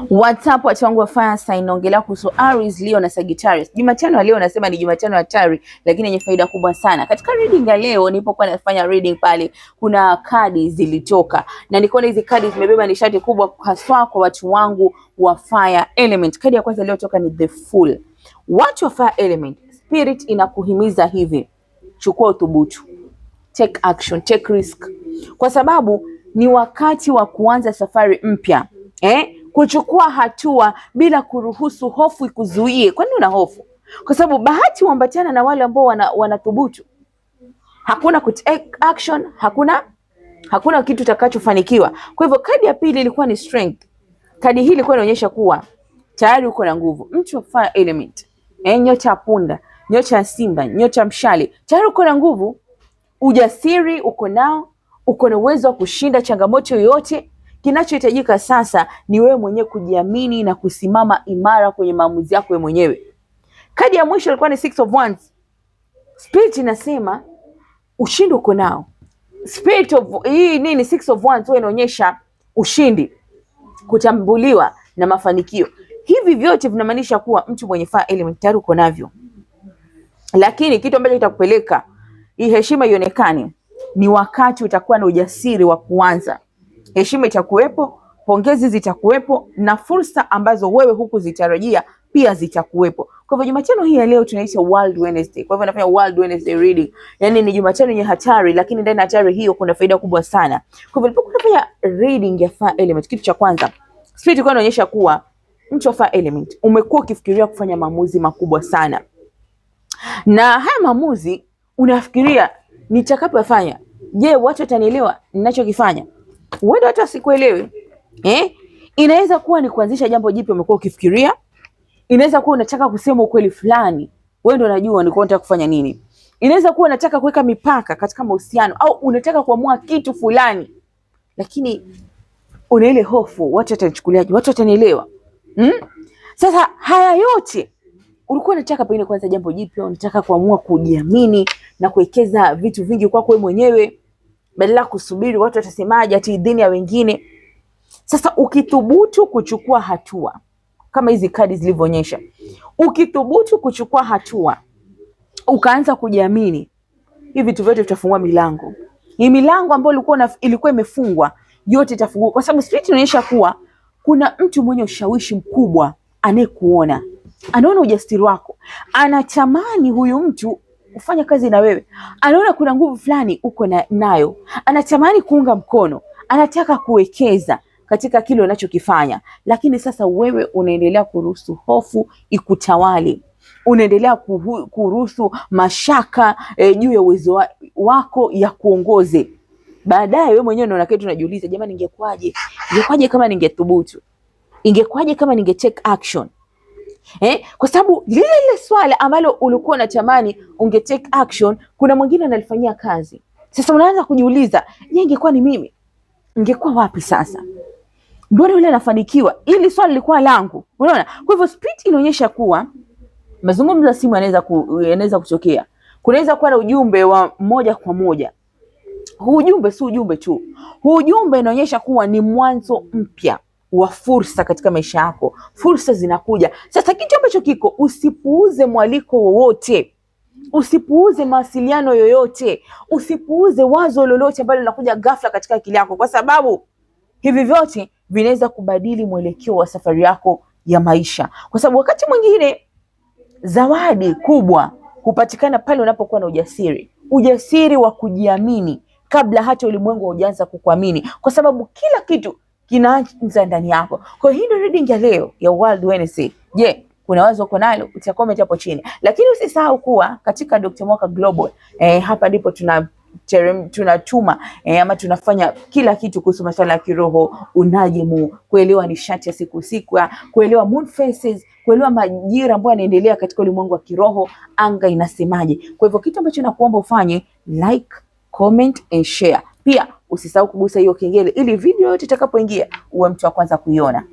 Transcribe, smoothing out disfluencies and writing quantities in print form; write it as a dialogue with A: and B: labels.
A: WhatsApp watu wangu wa fire sign, naongelea kuhusu Aries, Leo na Sagittarius. Jumatano ya leo nasema ni Jumatano hatari lakini yenye faida kubwa sana. Katika reading ya leo nilipokuwa nafanya reading pale, kuna kadi zilitoka na nikaona hizi kadi zimebeba nishati kubwa haswa kwa watu wangu wa fire element. Kadi ya kwanza leo toka ni the Fool. Watu wa fire element, spirit inakuhimiza hivi: chukua uthubutu, take action, take risk, kwa sababu ni wakati wa kuanza safari mpya. Kuchukua hatua bila kuruhusu hofu ikuzuie. Kwa nini una hofu? Kwa sababu bahati huambatana na wale ambao wanathubutu. Hakuna take action, hakuna kitu utakachofanikiwa. Kwa hivyo kadi ya pili ilikuwa ni strength. Kadi hii ilikuwa inaonyesha kuwa tayari uko na nguvu. Mtu wa fire element, nyota ya punda, nyota ya simba, nyota ya mshale, tayari uko na nguvu. Ujasiri uko nao, uko na uwezo wa kushinda changamoto yoyote. Kinachohitajika sasa ni wewe mwenyewe kujiamini na kusimama imara kwenye maamuzi yako wewe mwenyewe. Kadi ya mwisho ilikuwa ni Six of Wands. Spirit inasema ushindi uko nao. Spirit of hii nini, Six of Wands wewe inaonyesha ushindi, kutambuliwa na mafanikio. Hivi vyote vinamaanisha kuwa mtu mwenye fire element tayari uko navyo. Lakini kitu ambacho kitakupeleka hii heshima ionekane ni wakati utakuwa na ujasiri wa kuanza. Heshima itakuwepo, pongezi zitakuwepo, na fursa ambazo wewe huku zitarajia pia zitakuwepo. Kwa hivyo Jumatano hii ya leo tunaita World Wednesday. Kwa hivyo nafanya World Wednesday reading. Yaani ni Jumatano yenye hatari, lakini ndani ya hatari hiyo kuna faida kubwa sana. Kwa hivyo nilipokuwa nafanya reading ya fire element, kitu cha kwanza, spirit ilikuwa inaonyesha kuwa mtu wa fire element umekuwa ukifikiria kufanya maamuzi makubwa sana. Na haya maamuzi unafikiria nitakapofanya, je, watu watanielewa ninachokifanya? Wewe hata sikuelewi. Inaweza kuwa ni kuanzisha jambo jipya umekuwa ukifikiria. Inaweza kuwa unataka kusema ukweli fulani, wewe ndio unajua ni unataka kufanya nini. Inaweza kuwa unataka kuweka mipaka katika mahusiano, au unataka kuamua kitu fulani, lakini una ile hofu, watu watanichukuliaje, watu watanielewa. Sasa haya yote ulikuwa unataka pengine kuanza jambo jipya, unataka kuamua kujiamini na kuwekeza vitu vingi kwako wewe mwenyewe, badala kusubiri watu watasemaje, ati idhini ya wengine. Sasa ukithubutu kuchukua hatua kama hizi kadi zilivyoonyesha, ukithubutu kuchukua hatua ukaanza kujiamini, hivi vitu vyote vitafungua milango. Hii milango ambayo ilikuwa imefungwa yote itafunguka, kwa sababu spirit inaonyesha kuwa kuna mtu mwenye ushawishi mkubwa anayekuona, anaona ujasiri wako, anatamani huyu mtu kufanya kazi na wewe, anaona kuna nguvu fulani uko nayo, anatamani kuunga mkono, anataka kuwekeza katika kile unachokifanya. Lakini sasa wewe unaendelea kuruhusu hofu ikutawale, unaendelea kuruhusu mashaka juu ya uwezo wako ya kuongoze. Baadaye wewe mwenyewe unaona kitu, unajiuliza, jamani, ingekuwaje kama ningethubutu, ingekuwaje kama ninge take action. Kwa sababu lile swala ambalo ulikuwa unatamani unge take action, kuna mwingine analifanyia kazi. Sasa unaanza kujiuliza, je, ingekuwa ni mimi, ingekuwa wapi sasa? Mbona yule anafanikiwa? Ili swali lilikuwa langu. Unaona? Kwa hivyo spirit inaonyesha kuwa mazungumzo ya simu yanaweza kutokea. Kunaweza kuwa na ujumbe wa moja kwa moja. Huu ujumbe si ujumbe tu. Huu ujumbe inaonyesha kuwa ni mwanzo mpya wa fursa katika maisha yako. Fursa zinakuja. Sasa kitu ambacho kiko, usipuuze mwaliko wowote. Usipuuze mawasiliano yoyote. Usipuuze wazo lolote ambalo linakuja ghafla katika akili yako, kwa sababu hivi vyote vinaweza kubadili mwelekeo wa safari yako ya maisha. Kwa sababu wakati mwingine zawadi kubwa hupatikana pale unapokuwa na ujasiri wa kujiamini kabla hata ulimwengu haujaanza kukuamini, kwa sababu kila kitu kinaanza ndani yako. Kwa hiyo reading ya leo ya World Wednesday, je, kuna wazo uko nalo? Utakomment hapo chini. Lakini usisahau kuwa katika Dr. Mwaka Global hapa ndipo tunatuma ama tunafanya kila kitu kuhusu masuala ya kiroho, unajimu, kuelewa nishati ya siku, kuelewa moon phases, kuelewa majira ambayo yanaendelea katika ulimwengu wa kiroho, anga inasemaje. Kwa hivyo kitu ambacho nakuomba ufanye, like, comment and share. Pia usisahau kugusa hiyo kengele ili video yote itakapoingia uwe mtu wa kwanza kuiona.